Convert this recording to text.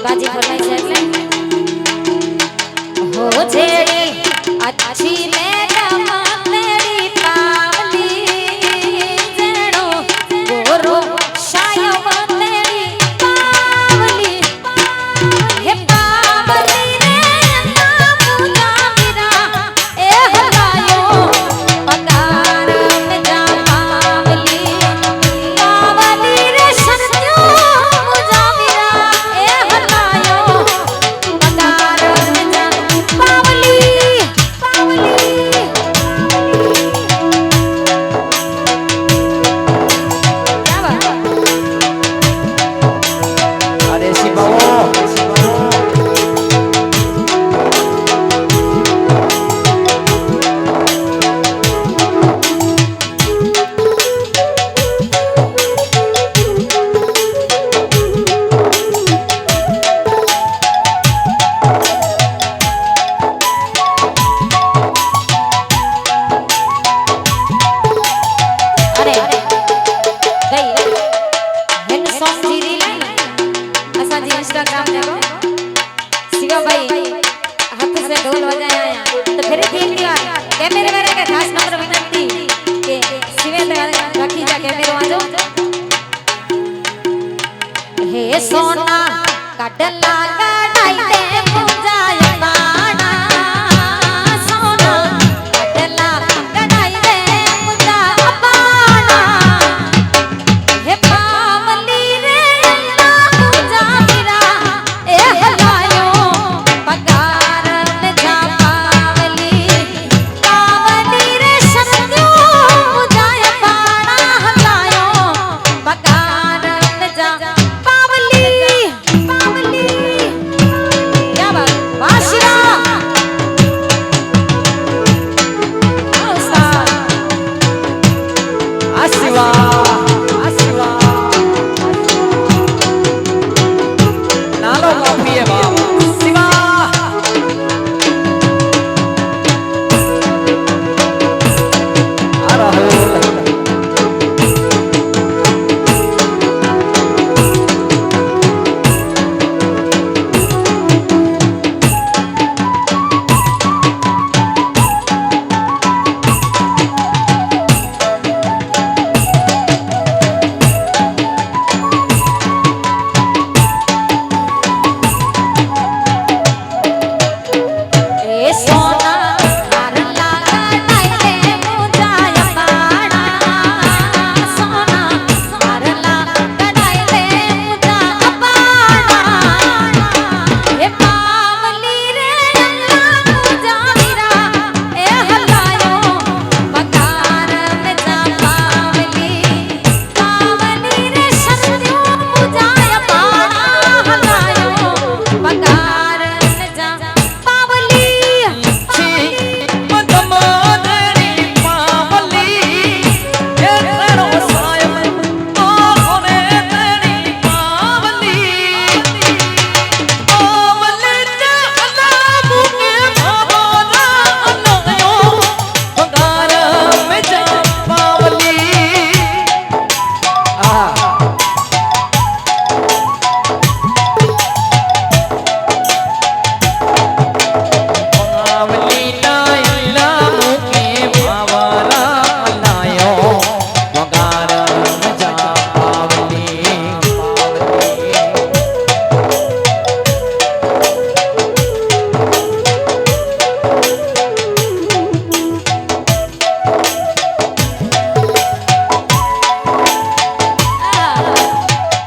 बाजी फरमाई से हो जेड़ी अच्छी मैडम तेरी पावली जेड़ो गोरो शायव तेरी पावली हे पावली रे नाम जामिरा ए हलायो पगार में जा पावली पावली रे सत्यो जामिरा ए हलायो पगार में जा पावली पावली क्या बात अरे शिवाओ अरे गई हिन सॉन्ग जी रील असा जी इंस्टाग्राम देखो शिवा भाई हाथ से ढोल बजाया आया तो फिर ठीक दिया कैमरे वाले का खास नंबर विनंती के शिवे ते रखी जा कैमरे आजो हे सोना कट लागा